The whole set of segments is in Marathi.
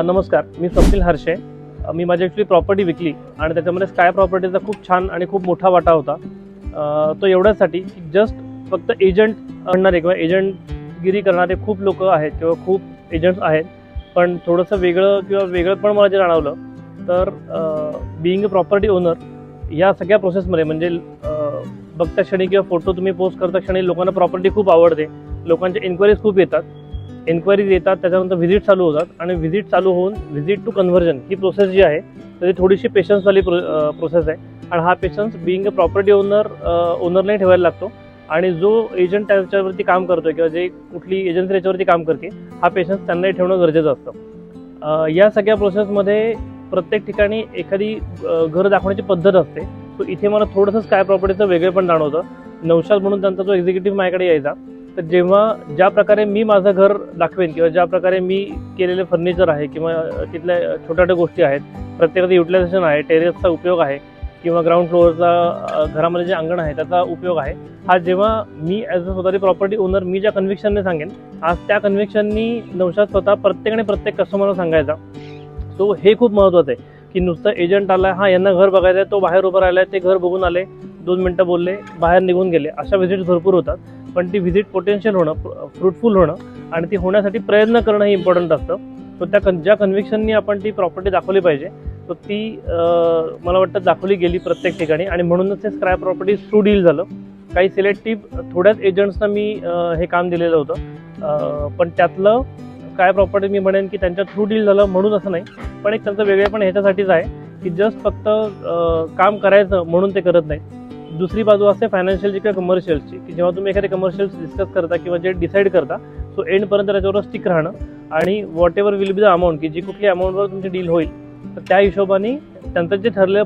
नमस्कार, मी स्वप्नील हर्षे. मी माझी ॲक्च्युली प्रॉपर्टी विकली आणि त्याच्यामध्ये स्काय प्रॉपर्टीचा खूप छान आणि खूप मोठा वाटा होता. तो एवढ्यासाठी की जस्ट फक्त एजंट म्हणणारे किंवा एजंटगिरी करणारे खूप लोक आहेत किंवा खूप एजंट्स आहेत, पण थोडंसं वेगळं मला जे जाणवलं तर बिईंग अ प्रॉपर्टी ओनर या सगळ्या प्रोसेसमध्ये म्हणजे बघता क्षणी किंवा फोटो तुम्ही पोस्ट करता क्षणी लोकांना प्रॉपर्टी खूप आवडते, लोकांच्या इन्क्वायरीज खूप येतात, त्याच्यानंतर व्हिजिट चालू होतात आणि व्हिजिट चालू होऊन व्हिजिट टू कन्व्हर्जन ही प्रोसेस जी आहे तर ती थोडीशी पेशन्सवाली प्रोसेस आहे. आणि हा पेशन्स बिईंग अ प्रॉपर्टी ओनरने ठेवायला लागतो. आणि जो एजंट त्याच्यावरती काम करतोय किंवा जे कुठली एजन्सी त्याच्यावरती काम करते, हा पेशन्स त्यांनाही ठेवणं गरजेचं असतं. या सगळ्या प्रोसेसमध्ये प्रत्येक ठिकाणी एखादी घर दाखवण्याची पद्धत असते. सो इथे मला थोडंसं स्काय प्रॉपर्टीचं वेगळेपण जाणवतं. नौशाद म्हणून त्यांचा जो एक्झिक्युटिव्ह माझ्याकडे यायचा, तर जेव्हा ज्या प्रकारे मी माझं घर दाखवेन किंवा ज्या प्रकारे मी केलेले फर्निचर आहे किंवा तिथल्या छोट्या छोट्या गोष्टी आहेत, प्रत्येकाचं युटिलायझेशन आहे, टेरेसचा उपयोग आहे किंवा ग्राउंड फ्लोअरचा घरामध्ये जे अंगण आहे त्याचा उपयोग आहे, हा जेव्हा मी ॲज अ स्वतःची प्रॉपर्टी ओनर मी ज्या कन्व्हिक्शनने सांगेन, आज त्या कन्व्हिक्शननी नौशाद स्वतः प्रत्येक कस्टमरला सांगायचा. सो हे खूप महत्त्वाचं आहे की नुसतं एजंट आला, हां यांना घर बघायचं आहे, तो बाहेर उभं राहिला आहे, ते घर बघून आले, 2 मिनटं बोलले, बाहेर निघून गेले, अशा व्हिजिट्स भरपूर होतात. पण ती व्हिजिट पोटेन्शियल होणं, फ्रुटफुल होणं आणि ती होण्यासाठी प्रयत्न करणं हे इम्पॉर्टंट असतं. सो ज्या कन्व्हिक्शननी आपण ती प्रॉपर्टी दाखवली पाहिजे, तर ती मला वाटतं दाखवली गेली प्रत्येक ठिकाणी. आणि म्हणूनच ते स्काय प्रॉपर्टी थ्रू डील झालं. काही सिलेक्टिव्ह थोड्याच एजंट्सना मी हे काम दिलेलं होतं, पण त्यातलं स्काय प्रॉपर्टी मी म्हणेन की त्यांच्या थ्रू डील झालं म्हणून असं नाही, पण एक त्यांचं वेगळेपण ह्याच्यासाठीच आहे की जस्ट फक्त काम करायचं म्हणून ते करत नाही. दुसरी बाजू असते फायनान्शियलची किंवा कमर्शियलची, की जेव्हा तुम्ही एखादे कमर्शियल्स डिस्कस करता किंवा जे डिसाईड करता, सो एंडपर्यंत त्याच्यावर स्टिक राहणं आणि what ever will be the amount, की जी कुठली अमाऊंटवर तुमची डील होईल, तर त्या हिशोबाने त्यांचं जे ठरलेलं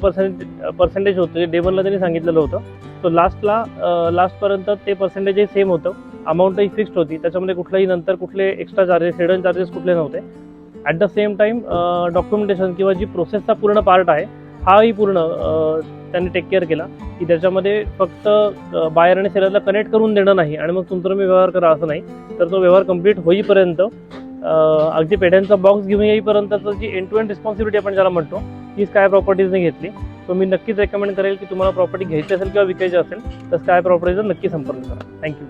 पर्सेंटेज होतं, जे डे वनला त्यांनी सांगितलेलं होतं, तो लास्टपर्यंत ते पर्सेंटेजही सेम होतं, अमाऊंटही फिक्स्ड होती, त्याच्यामध्ये कुठले एक्स्ट्रा चार्जेस, हिडन चार्जेस कुठले नव्हते. At the same time documentation किंवा जी प्रोसेसचा पूर्ण पार्ट आहे, हाही पूर्ण त्यांनी टेक केअर केला की त्याच्यामध्ये फक्त बायर आणि सेलरला कनेक्ट करून देणं नाही आणि मग तुमचा तुम्ही व्यवहार करा असं नाही, तर तो व्यवहार कंप्लीट होईपर्यंत अगदी पेढ्यांचा बॉक्स घेऊन येईपर्यंतचं जी एंड टू एंड रिस्पॉन्सिबिलिटी आपण ज्याला म्हणतो, ही स्काय प्रॉपर्टीजने घेतली. सो मी नक्कीच रेकमेंड करेल की तुम्हाला प्रॉपर्टी घ्यायची असेल किंवा विकायची असेल तर स्काय प्रॉपर्टीचा नक्की संपर्क करा. थँक्यू.